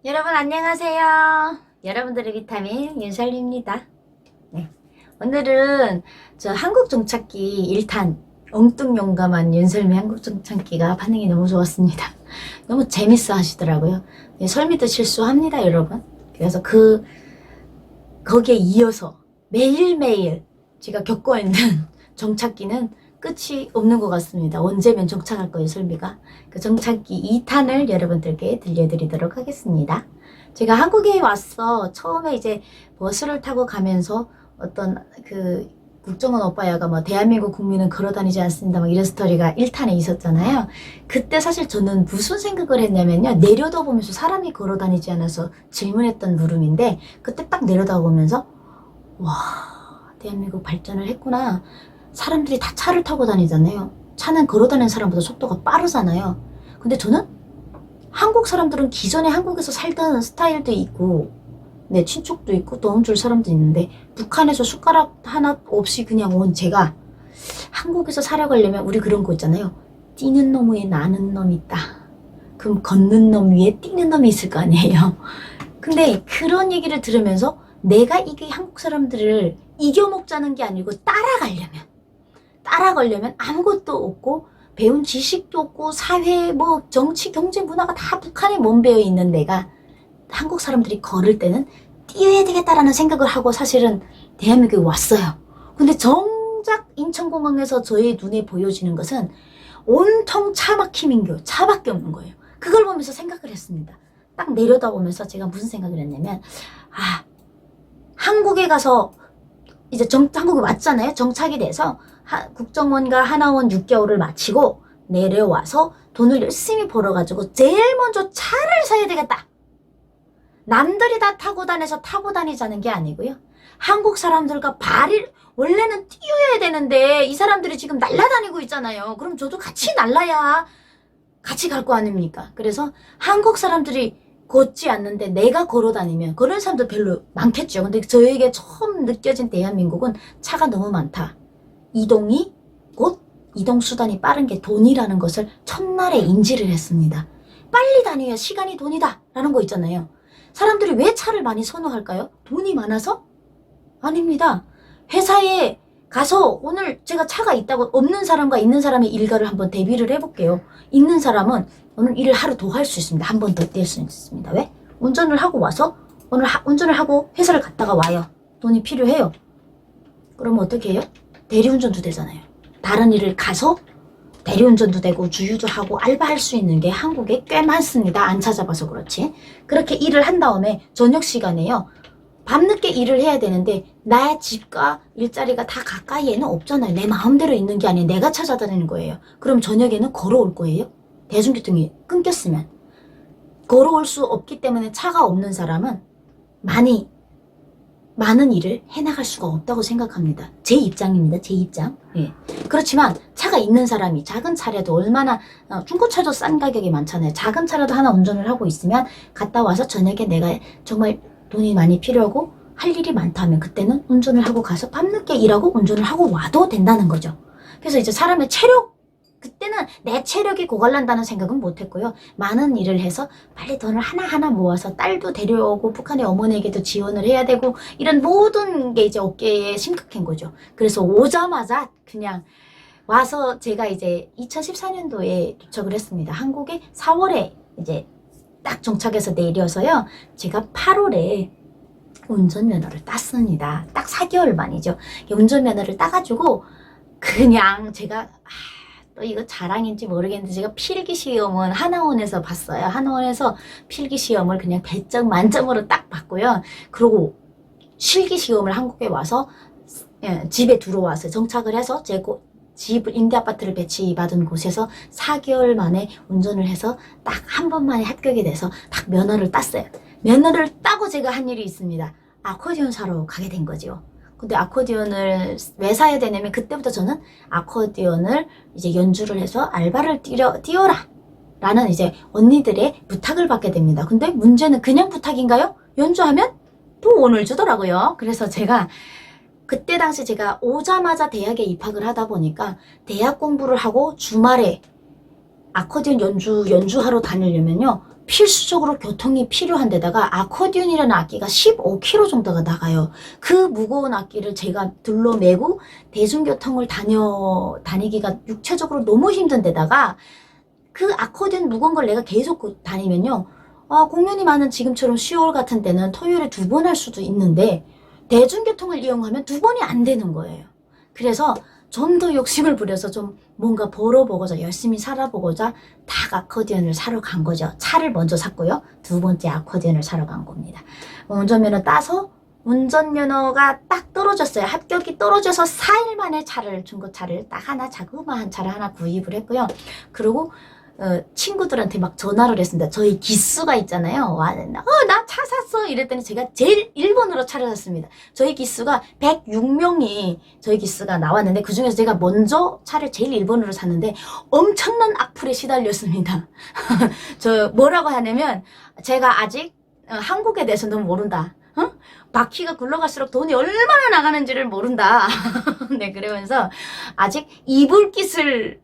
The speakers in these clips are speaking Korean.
여러분 안녕하세요. 여러분들의 비타민 윤설입니다. 네. 오늘은 저 한국종찾기 1탄 엉뚱 용감한 윤설미 한국종찾기가 반응이 너무 좋았습니다. 너무 재밌어 하시더라고요. 네, 설미도 실수합니다 여러분. 그래서 거기에 이어서 매일매일 제가 겪고 있는 정찾기는 끝이 없는 것 같습니다. 언제면 정착할 거예요, 설미가. 그 정착기 2탄을 여러분들께 들려드리도록 하겠습니다. 제가 한국에 와서 처음에 이제 버스를 타고 가면서 어떤 국정원 오빠야가 뭐 대한민국 국민은 걸어다니지 않습니다. 막 이런 스토리가 1탄에 있었잖아요. 그때 사실 저는 무슨 생각을 했냐면요. 내려다보면서 사람이 걸어다니지 않아서 질문했던 물음인데 그때 딱 내려다보면서 와, 대한민국 발전을 했구나. 사람들이 다 차를 타고 다니잖아요. 차는 걸어다니는 사람보다 속도가 빠르잖아요. 근데 저는 한국 사람들은 기존에 한국에서 살던 스타일도 있고 네, 친척도 있고 도움 줄 사람도 있는데 북한에서 숟가락 하나 없이 그냥 온 제가 한국에서 살아가려면 우리 그런 거 있잖아요. 뛰는 놈 위에 나는 놈 있다. 그럼 걷는 놈 위에 뛰는 놈이 있을 거 아니에요. 근데 그런 얘기를 들으면서 내가 이게 한국 사람들을 이겨먹자는 게 아니고 따라가려면 아무것도 없고 배운 지식도 없고 사회 뭐 정치 경제 문화가 다 북한에 몸배어 있는 내가 한국 사람들이 걸을 때는 뛰어야 되겠다라는 생각을 하고 사실은 대한민국에 왔어요. 근데 정작 인천공항에서 저의 눈에 보여지는 것은 온통 차 막힘인교 차밖에 없는 거예요. 그걸 보면서 생각을 했습니다. 딱 내려다보면서 제가 무슨 생각을 했냐면 한국에 가서 이제 한국에 왔잖아요. 정착이 돼서 국정원과 하나원 6개월을 마치고 내려와서 돈을 열심히 벌어가지고 제일 먼저 차를 사야 되겠다. 남들이 다 타고 다니자는 게 아니고요. 한국 사람들과 원래는 뛰어야 되는데 이 사람들이 지금 날아다니고 있잖아요. 그럼 저도 같이 날라야 같이 갈 거 아닙니까? 그래서 한국 사람들이 걷지 않는데 내가 걸어다니면 그런 사람들 별로 많겠죠. 근데 저에게 처음 느껴진 대한민국은 차가 너무 많다. 이동수단이 빠른 게 돈이라는 것을 첫날에 인지를 했습니다. 빨리 다녀야 시간이 돈이다 라는 거 있잖아요. 사람들이 왜 차를 많이 선호할까요? 돈이 많아서? 아닙니다. 회사에 가서 오늘 제가 차가 있다고 없는 사람과 있는 사람의 일가를 한번 대비를 해볼게요. 있는 사람은 오늘 일을 하루 더 할 수 있습니다. 한 번 더 뛸 수 있습니다. 왜? 운전을 하고 와서 오늘 운전을 하고 회사를 갔다가 와요. 돈이 필요해요. 그러면 어떻게 해요? 대리운전도 되잖아요. 다른 일을 가서 대리운전도 되고 주유도 하고 알바할 수 있는 게 한국에 꽤 많습니다. 안 찾아봐서 그렇지. 그렇게 일을 한 다음에 저녁 시간에요. 밤늦게 일을 해야 되는데 나의 집과 일자리가 다 가까이에는 없잖아요. 내 마음대로 있는 게 아니에요. 내가 찾아다니는 거예요. 그럼 저녁에는 걸어올 거예요. 대중교통이 끊겼으면. 걸어올 수 없기 때문에 차가 없는 사람은 많은 일을 해나갈 수가 없다고 생각합니다. 제 입장입니다. 제 입장. 예. 그렇지만 차가 있는 사람이 작은 차라도 얼마나 중고차도 싼 가격이 많잖아요. 작은 차라도 하나 운전을 하고 있으면 갔다 와서 저녁에 내가 정말 돈이 많이 필요하고 할 일이 많다면 그때는 운전을 하고 가서 밤늦게 일하고 운전을 하고 와도 된다는 거죠. 그래서 이제 사람의 그때는 내 체력이 고갈난다는 생각은 못했고요. 많은 일을 해서 빨리 돈을 하나하나 모아서 딸도 데려오고 북한의 어머니에게도 지원을 해야 되고 이런 모든 게 이제 어깨에 심각한 거죠. 그래서 오자마자 그냥 와서 제가 이제 2014년도에 도착을 했습니다. 한국에 4월에 이제 딱 정착해서 내려서요. 제가 8월에 운전면허를 땄습니다. 딱 4개월 만이죠. 운전면허를 따가지고 그냥 제가 또 이거 자랑인지 모르겠는데 제가 필기시험은 하나원에서 봤어요. 하나원에서 필기시험을 그냥 100점 만점으로 딱 봤고요. 그리고 실기시험을 한국에 와서 집에 들어와서 정착을 해서 제 임대아파트를 배치받은 곳에서 4개월 만에 운전을 해서 딱 한 번만에 합격이 돼서 딱 면허를 땄어요. 면허를 따고 제가 한 일이 있습니다. 아코디언 사러 가게 된 거죠. 근데 아코디언을 왜 사야 되냐면 그때부터 저는 아코디언을 이제 연주를 해서 알바를 띄워라 라는 이제 언니들의 부탁을 받게 됩니다. 근데 문제는 그냥 부탁인가요? 연주하면 돈을 주더라고요. 그래서 제가 그때 당시 제가 오자마자 대학에 입학을 하다 보니까 대학 공부를 하고 주말에 아코디언 연주하러 다니려면요 필수적으로 교통이 필요한 데다가 아코디언이라는 악기가 15kg 정도가 나가요. 그 무거운 악기를 제가 둘러매고 대중교통을 다니기가 육체적으로 너무 힘든 데다가 그 아코디언 무거운 걸 내가 계속 다니면요. 공연이 많은 지금처럼 10월 같은 때는 토요일에 2번 할 수도 있는데 대중교통을 이용하면 2번이 안 되는 거예요. 그래서 좀 더 욕심을 부려서 좀 뭔가 벌어보고자 열심히 살아보고자 딱 아코디언을 사러 간 거죠. 차를 먼저 샀고요. 두 번째 아코디언을 사러 간 겁니다. 운전면허 따서 운전면허가 딱 떨어졌어요. 합격이 떨어져서 4일 만에 중고차를 딱 하나 자그마한 차를 하나 구입을 했고요. 그리고 친구들한테 막 전화를 했습니다. 저희 기수가 있잖아요. 나 차 샀어. 이랬더니 제가 제일 1번으로 차를 샀습니다. 저희 기수가 106명이 저희 기수가 나왔는데 그중에서 제가 먼저 차를 제일 1번으로 샀는데 엄청난 악플에 시달렸습니다. 저 뭐라고 하냐면 제가 아직 한국에 대해서 너무 모른다. 바퀴가 굴러갈수록 돈이 얼마나 나가는지를 모른다. 네, 그러면서 아직 이불깃을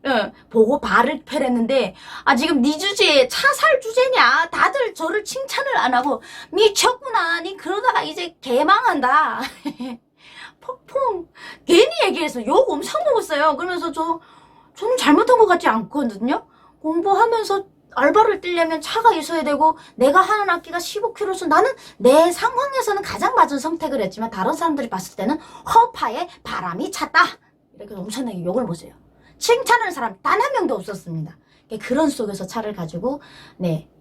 보고 발을 펴랬는데 지금 네 주제에 차 살 주제냐? 다들 저를 칭찬을 안 하고 미쳤구나. 니 그러다가 이제 개망한다. 폭풍 괜히 얘기해서 욕 엄청 먹었어요. 그러면서 저는 잘못한 것 같지 않거든요. 공부하면서 알바를 뛰려면 차가 있어야 되고 내가 하는 악기가 15kg서 나는 내 상황에서는 가장 맞은 선택을 했지만 다른 사람들이 봤을 때는 허파에 바람이 찼다. 이렇게 엄청나게 욕을 먹어요. 칭찬하는 사람 단 한 명도 없었습니다. 그런 속에서 차를 가지고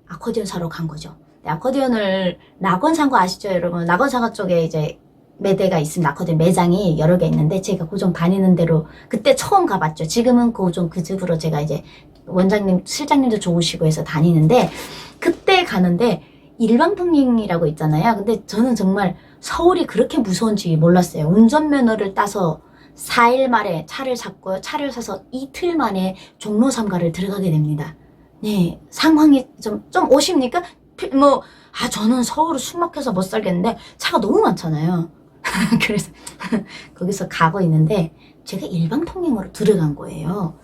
아코디언 사러 간 거죠. 아코디언을 낙원상가 아시죠 여러분? 낙원상가 쪽에 이제 매대가 있습니다. 아코디언 매장이 여러 개 있는데 제가 고정 다니는 대로 그때 처음 가봤죠. 지금은 고정 그 집으로 제가 이제 원장님, 실장님도 좋으시고 해서 다니는데 그때 가는데 일방통행이라고 있잖아요. 근데 저는 정말 서울이 그렇게 무서운지 몰랐어요. 운전면허를 따서 4일 만에 차를 샀고요. 차를 사서 이틀 만에 종로 3가를 들어가게 됩니다. 네, 상황이 좀 오십니까? 저는 서울을 숨 막혀서 못 살겠는데 차가 너무 많잖아요. 그래서 거기서 가고 있는데 제가 일방통행으로 들어간 거예요.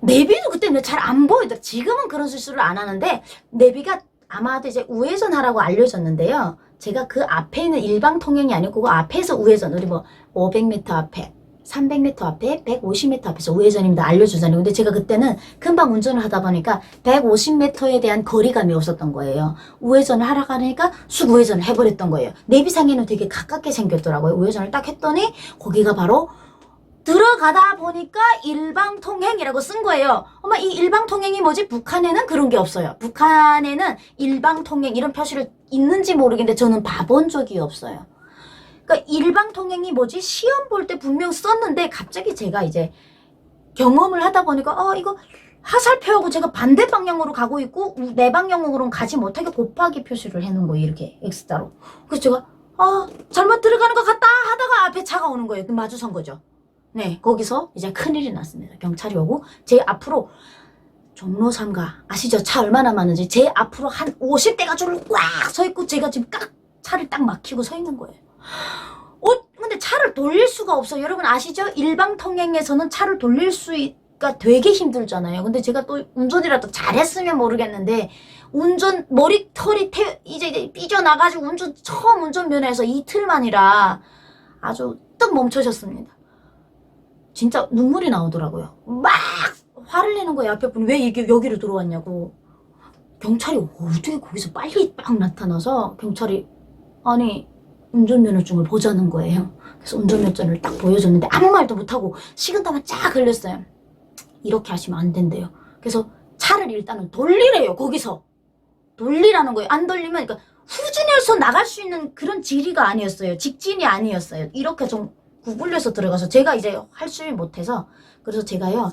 내비도 그때 잘 안 보이더라. 지금은 그런 실수를 안 하는데 내비가 아마도 이제 우회전 하라고 알려줬는데요. 제가 그 앞에 있는 일방통행이 아니고 그 앞에서 우회전, 우리 500m 앞에 300m 앞에 150m 앞에서 우회전입니다 알려주잖아요. 근데 제가 그때는 금방 운전을 하다 보니까 150m에 대한 거리감이 없었던 거예요. 우회전을 하러 가니까 쑥 우회전을 해버렸던 거예요. 내비상에는 되게 가깝게 생겼더라고요. 우회전을 딱 했더니 거기가 바로 들어가다 보니까 일방통행이라고 쓴 거예요. 엄마 이 일방통행이 뭐지? 북한에는 그런 게 없어요. 북한에는 일방통행 이런 표시를 있는지 모르겠는데 저는 봐본 적이 없어요. 그러니까 일방통행이 뭐지? 시험 볼 때 분명 썼는데 갑자기 제가 이제 경험을 하다 보니까 이거 하살표하고 제가 반대 방향으로 가고 있고 내 방향으로는 가지 못하게 곱하기 표시를 해놓은 거예요. 이렇게 X자로. 그래서 제가 잘못 들어가는 것 같다 하다가 앞에 차가 오는 거예요. 그럼 마주선 거죠. 네, 거기서 이제 큰일이 났습니다. 경찰이 오고 제 앞으로 종로 3가 아시죠? 차 얼마나 많은지 제 앞으로 한 50대가 줄을 꽉 서 있고 제가 지금 차를 딱 막히고 서 있는 거예요. 근데 차를 돌릴 수가 없어요. 여러분 아시죠? 일방통행에서는 차를 돌릴 수가 되게 힘들잖아요. 근데 제가 또 운전이라도 잘했으면 모르겠는데 머리털이 이제 삐져나가지고 처음 운전면허에서 이틀만이라 아주 뚝 멈춰졌습니다. 진짜 눈물이 나오더라고요. 막 화를 내는 거예요. 앞에 분이 왜 이게 여기로 들어왔냐고. 경찰이 어떻게 거기서 빨리 딱 나타나서 경찰이 운전면허증을 보자는 거예요. 그래서 운전면허증을 딱 보여줬는데 아무 말도 못하고 식은땀만 쫙 흘렸어요. 이렇게 하시면 안 된대요. 그래서 차를 일단은 돌리래요. 거기서 돌리라는 거예요. 안 돌리면 그러니까 후진해서 나갈 수 있는 그런 지리가 아니었어요. 직진이 아니었어요. 이렇게 좀 구불려서 들어가서 제가 이제 할 줄 못해서 그래서 제가요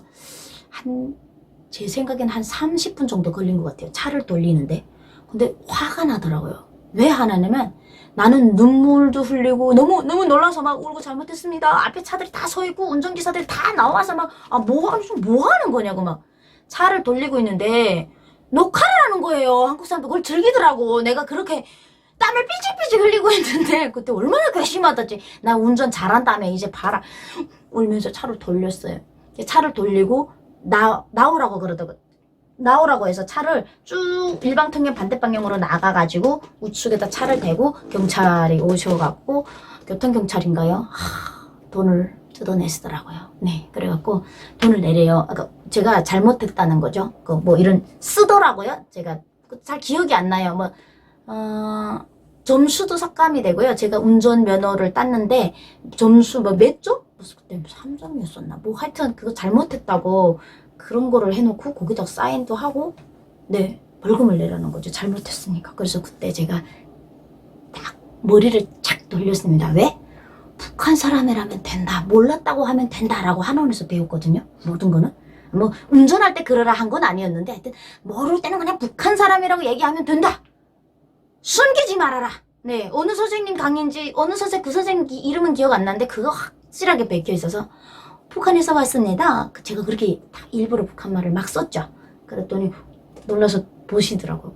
제 생각엔 한 30분 정도 걸린 것 같아요. 차를 돌리는데. 근데 화가 나더라고요. 왜 화나냐면 나는 눈물도 흘리고 너무 놀라서 막 울고 잘못했습니다. 앞에 차들이 다 서 있고 운전기사들이 다 나와서 막 뭐 하는 거냐고 막 차를 돌리고 있는데 녹화를 하는 거예요. 한국 사람들 그걸 즐기더라고. 내가 그렇게 땀을 삐질삐질 흘리고 있는데 그때 얼마나 괘씸하다지. 나 운전 잘한다며 이제 봐라. 울면서 차를 돌렸어요. 차를 돌리고 나오라고 그러더라고요. 나오라고 해서 차를 쭉 일방통행 반대 방향으로 나가가지고 우측에다 차를 대고 경찰이 오셔갖고 교통경찰인가요? 돈을 뜯어내시더라고요. 네, 그래갖고 돈을 내래요. 그러니까 제가 잘못했다는 거죠. 그 뭐 이런 쓰더라고요. 제가 잘 기억이 안 나요. 뭐 점수도 삭감이 되고요. 제가 운전면허를 땄는데 점수 뭐 몇 점? 무슨 그때 3점이었었나? 뭐 하여튼 그거 잘못했다고 그런 거를 해놓고 거기다 사인도 하고 네, 벌금을 내라는 거죠. 잘못했으니까. 그래서 그때 제가 딱 머리를 착 돌렸습니다. 왜? 북한 사람이라면 된다. 몰랐다고 하면 된다라고 한원에서 배웠거든요. 모든 거는. 뭐 운전할 때 그러라 한 건 아니었는데 하여튼 모를 때는 그냥 북한 사람이라고 얘기하면 된다. 숨기지 말아라. 네, 어느 선생님 강의인지 어느 선생 그 선생님 이름은 기억 안 나는데 그거 확실하게 베껴 있어서 북한에서 왔습니다. 제가 그렇게 일부러 북한말을 막 썼죠. 그랬더니 놀라서 보시더라고요.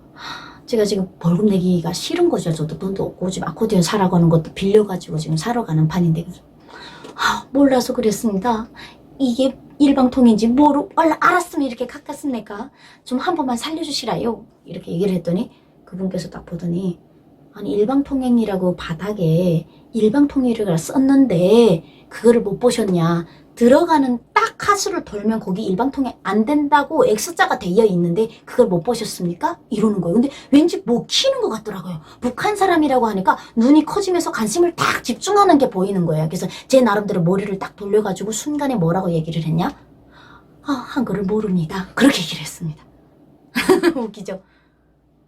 제가 지금 벌금 내기가 싫은 거죠. 저도 돈도 없고 지금 아코디언 사라고 하는 것도 빌려가지고 지금 사러 가는 판인데 몰라서 그랬습니다. 이게 일방통인지 모르 알았으면 이렇게 가깝습니까? 좀 한 번만 살려주시라요. 이렇게 얘기를 했더니 그분께서 딱 보더니 아니 일방통행이라고 바닥에 일방통행을 썼는데 그거를 못 보셨냐. 들어가는 딱 하수를 돌면 거기 일방통행 안 된다고 X자가 되어 있는데 그걸 못 보셨습니까? 이러는 거예요. 근데 왠지 못 키는 것 같더라고요. 북한 사람이라고 하니까 눈이 커지면서 관심을 딱 집중하는 게 보이는 거예요. 그래서 제 나름대로 머리를 딱 돌려가지고 순간에 뭐라고 얘기를 했냐? 한글을 모릅니다. 그렇게 얘기를 했습니다. 웃기죠?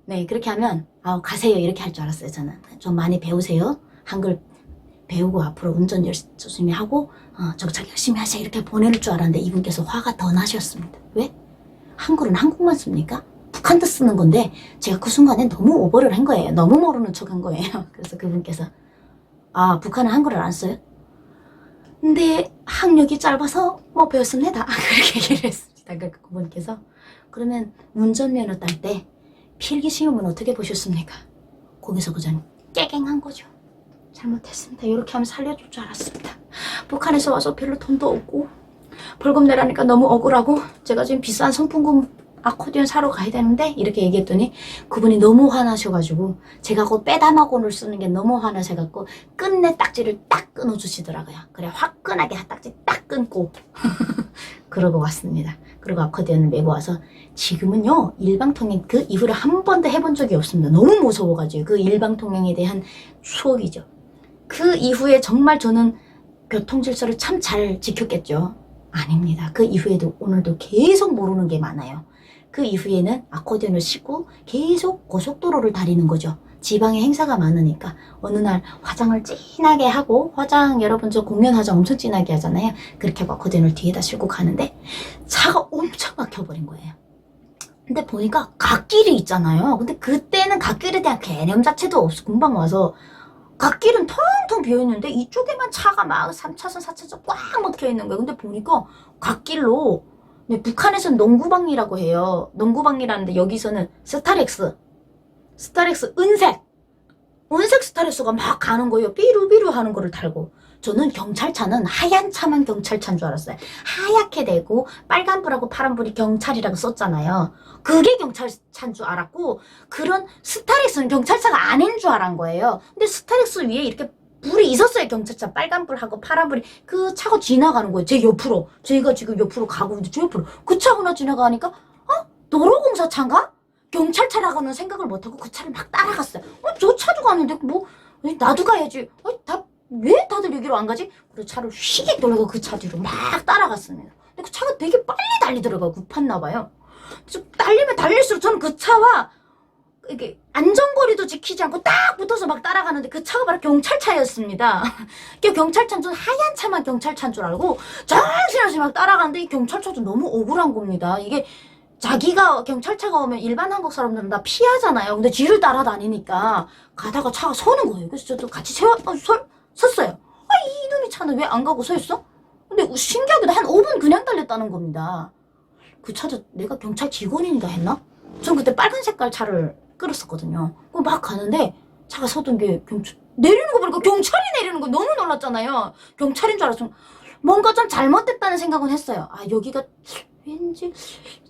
네, 그렇게 하면 가세요 이렇게 할 줄 알았어요. 저는 좀 많이 배우세요. 한글 배우고 앞으로 운전 열심히 하고 정착 열심히 하세요 이렇게 보낼 줄 알았는데 이분께서 화가 더 나셨습니다. 왜? 한글은 한국만 씁니까? 북한도 쓰는 건데 제가 그 순간에 너무 오버를 한 거예요. 너무 모르는 척 한 거예요. 그래서 그분께서 북한은 한글을 안 써요? 근데 학력이 짧아서 뭐 배웠습니다. 그렇게 얘기를 했습니다. 그분께서 그러면 운전면허 딸 때 필기 시험은 어떻게 보셨습니까? 거기서 그전 깨갱한 거죠. 잘못했습니다. 이렇게 하면 살려줄 줄 알았습니다. 북한에서 와서 별로 돈도 없고 벌금 내라니까 너무 억울하고 제가 지금 비싼 성품금 아코디언 사러 가야 되는데 이렇게 얘기했더니 그분이 너무 화나셔가지고 제가 그 빼다마곤을 쓰는 게 너무 화나셔갖고 끝내 딱지를 딱 끊어주시더라고요. 그래 화끈하게 딱지 딱 끊고 그러고 왔습니다. 그리고 아코디언을 메고 와서 지금은요 일방통행 그 이후로 한 번도 해본 적이 없습니다. 너무 무서워가지고 그 일방통행에 대한 추억이죠. 그 이후에 정말 저는 교통질서를 참 잘 지켰겠죠. 아닙니다. 그 이후에도 오늘도 계속 모르는 게 많아요. 그 이후에는 아코디언을 싣고 계속 고속도로를 다니는 거죠. 지방에 행사가 많으니까 어느 날 화장을 진하게 하고 화장 여러분 저 공연 화장 엄청 진하게 하잖아요. 그렇게 하고 아코디언을 뒤에다 싣고 가는데 차가 엄청 막혀버린 거예요. 근데 보니까 갓길이 있잖아요. 근데 그때는 갓길에 대한 개념 자체도 없어. 금방 와서 갓길은 텅텅 비어있는데 이쪽에만 차가 막 3차선 4차선 꽉 막혀있는 거예요. 근데 보니까 갓길로 북한에서는 농구방이라고 해요. 농구방이라는데 여기서는 스타렉스 은색 스타렉스가 막 가는 거예요. 삐루삐루 하는 거를 달고 저는 경찰차는 하얀 차만 경찰차인 줄 알았어요. 하얗게 되고 빨간불하고 파란불이 경찰이라고 썼잖아요. 그게 경찰차인 줄 알았고 그런 스타렉스는 경찰차가 아닌 줄 알은 거예요. 근데 스타렉스 위에 이렇게 불이 있었어요. 경찰차 빨간불하고 파란불이 그 차가 지나가는 거예요. 제 옆으로 제가 지금 옆으로 가고 있는데 제 옆으로 그 차가 지나가니까 도로공사차인가? 경찰차라고는 생각을 못하고 그 차를 막 따라갔어요. 저 차도 가는데 뭐 나도 가야지. 왜 다들 여기로 안 가지? 그래서 차를 휙 돌려고 그 차 뒤로 막 따라갔습니다. 근데 그 차가 되게 빨리 달리더라고요. 급했나 봐요. 그래서 달리면 달릴수록 저는 그 차와 이게 안전거리도 지키지 않고 딱 붙어서 막 따라가는데 그 차가 바로 경찰차였습니다. 경찰차는 저는 하얀 차만 경찰차인 줄 알고 정신없이 막 따라가는데 이 경찰차도 너무 억울한 겁니다. 이게 자기가 경찰차가 오면 일반 한국 사람들은 다 피하잖아요. 근데 뒤를 따라다니니까 가다가 차가 서는 거예요. 그래서 저도 같이 섰어요. 이놈의 차는 왜 안 가고 서 있어? 근데 신기하게도 한 5분 그냥 달렸다는 겁니다. 그 차도 내가 경찰 직원인가 했나? 전 그때 빨간 색깔 차를 끌었었거든요. 막 가는데 차가 서던 게 내리는 거 보니까 경찰이 내리는 거 너무 놀랐잖아요. 경찰인 줄 알았어. 뭔가 좀 잘못됐다는 생각은 했어요. 여기가 왠지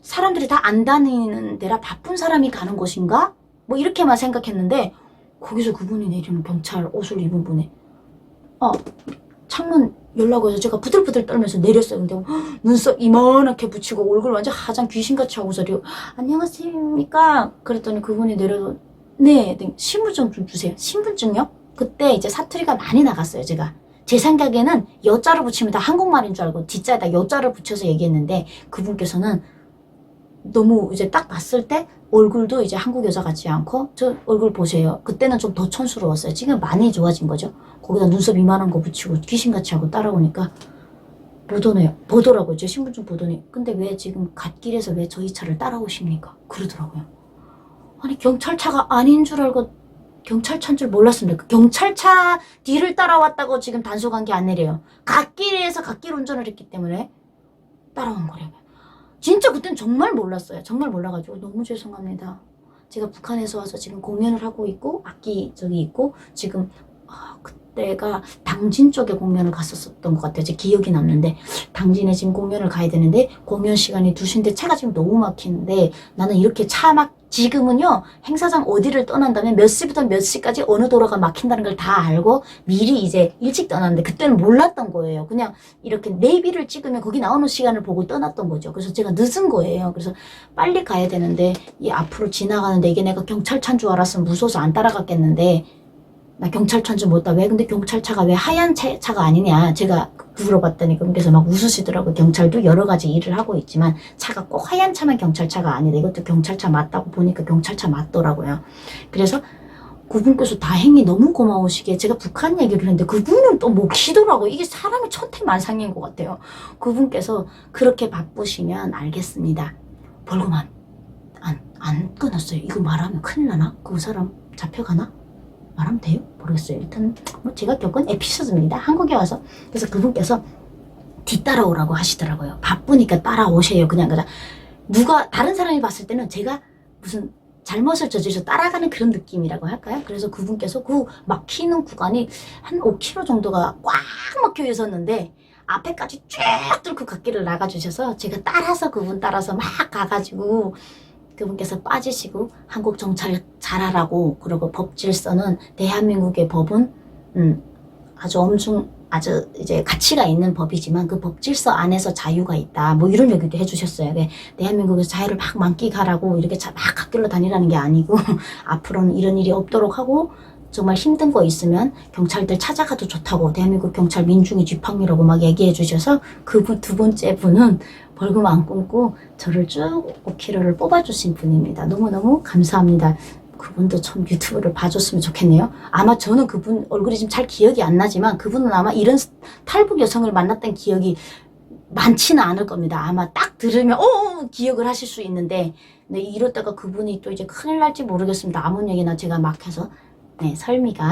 사람들이 다 안 다니는 데라 바쁜 사람이 가는 곳인가? 뭐 이렇게만 생각했는데 거기서 그분이 내리는 경찰 옷을 입은 분이 창문 열라고 해서 제가 부들부들 떨면서 내렸어요. 근데 눈썹 이만하게 붙이고 얼굴 완전 하장 귀신같이 하고서 안녕하십니까? 그랬더니 그분이 내려서 네, 신분증 좀 주세요. 신분증요? 그때 이제 사투리가 많이 나갔어요. 제가 제 생각에는 여자를 붙이면 다 한국말인 줄 알고 뒷자에다 여자를 붙여서 얘기했는데 그분께서는 너무 이제 딱 봤을 때 얼굴도 이제 한국 여자 같지 않고 저 얼굴 보세요. 그때는 좀 더 촌스러웠어요. 지금 많이 좋아진 거죠. 거기다 눈썹 이만한 거 붙이고 귀신같이 하고 따라오니까 보더라고요. 제 신분증 보더니 근데 왜 지금 갓길에서 왜 저희 차를 따라오십니까? 그러더라고요. 아니 경찰차가 아닌 줄 알고 경찰차인 줄 몰랐습니다. 그 경찰차 뒤를 따라왔다고 지금 단속한 게 아니래요. 갓길에서 갓길 운전을 했기 때문에 따라온 거래요. 진짜 그땐 정말 몰랐어요. 정말 몰라가지고 너무 죄송합니다. 제가 북한에서 와서 지금 공연을 하고 있고 악기 저기 있고 지금 그때가 당진 쪽에 공연을 갔었던 것 같아요. 제 기억이 남는데 당진에 지금 공연을 가야 되는데 공연 시간이 2시인데 차가 지금 너무 막히는데 나는 이렇게 지금은요 행사장 어디를 떠난다면 몇 시부터 몇 시까지 어느 도로가 막힌다는 걸 다 알고 미리 이제 일찍 떠났는데 그때는 몰랐던 거예요. 그냥 이렇게 내비를 찍으면 거기 나오는 시간을 보고 떠났던 거죠. 그래서 제가 늦은 거예요. 그래서 빨리 가야 되는데 이 앞으로 지나가는데 이게 내가 경찰차인 줄 알았으면 무서워서 안 따라갔겠는데 나 경찰차인 줄 몰랐다. 왜 근데 경찰차가 왜 하얀 차가 아니냐 제가 물어봤더니 그분께서 막 웃으시더라고요. 경찰도 여러 가지 일을 하고 있지만 차가 꼭 하얀 차만 경찰차가 아니다. 이것도 경찰차 맞다고 보니까 경찰차 맞더라고요. 그래서 그분께서 다행히 너무 고마우시게 제가 북한 얘기를 했는데 그분은 또 모시더라고요. 이게 사람이 천태만상인 것 같아요. 그분께서 그렇게 바쁘시면 알겠습니다. 벌금 안 끊었어요. 이거 말하면 큰일 나나? 그 사람 잡혀가나? 말하면 돼요? 모르겠어요. 일단 뭐 제가 겪은 에피소드입니다. 한국에 와서. 그래서 그분께서 뒤따라오라고 하시더라고요. 바쁘니까 따라오세요. 그냥 누가 다른 사람이 봤을 때는 제가 무슨 잘못을 저질러서 따라가는 그런 느낌이라고 할까요? 그래서 그분께서 그 막히는 구간이 한 5km 정도가 꽉 막혀 있었는데 앞에까지 쭉 뚫고 갓길을 나가주셔서 제가 그분 따라서 막 가가지고 그분께서 빠지시고 한국 정찰 잘하라고 그리고 법 질서는 대한민국의 법은 아주 이제 가치가 있는 법이지만 그 법 질서 안에서 자유가 있다 뭐 이런 얘기도 해주셨어요. 대한민국에서 자유를 막 만끽하라고 이렇게 막 갓길로 다니라는 게 아니고 앞으로는 이런 일이 없도록 하고 정말 힘든 거 있으면 경찰들 찾아가도 좋다고 대한민국 경찰 민중의 쥐팡이라고 막 얘기해 주셔서 그분 두 번째 분은 벌금 안 끊고 저를 쭉 5km를 뽑아주신 분입니다. 너무너무 감사합니다. 그분도 참 유튜브를 봐줬으면 좋겠네요. 아마 저는 그분 얼굴이 지금 잘 기억이 안 나지만 그분은 아마 이런 탈북 여성을 만났던 기억이 많지는 않을 겁니다. 아마 딱 들으면 기억을 하실 수 있는데 네, 이러다가 그분이 또 이제 큰일 날지 모르겠습니다. 아무 얘기나 제가 막 해서 네, 설미가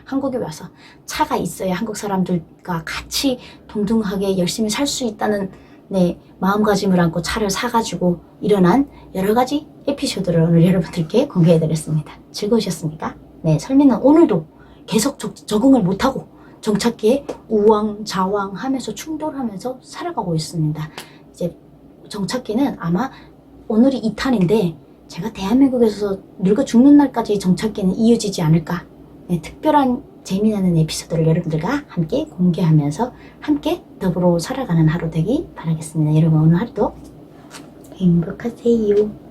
한국에 와서 차가 있어야 한국 사람들과 같이 동등하게 열심히 살 수 있다는 네, 마음가짐을 안고 차를 사가지고 일어난 여러 가지 에피소드를 오늘 여러분들께 공개해드렸습니다. 즐거우셨습니까? 네, 설미는 오늘도 계속 적응을 못하고 정착기에 우왕좌왕 하면서 충돌하면서 살아가고 있습니다. 이제 정착기는 아마 오늘이 2탄인데 제가 대한민국에서 늙어 죽는 날까지 정착기는 이어지지 않을까. 네, 특별한 재미나는 에피소드를 여러분들과 함께 공개하면서 함께 더불어 살아가는 하루 되기 바라겠습니다. 여러분 오늘 하루도 행복하세요.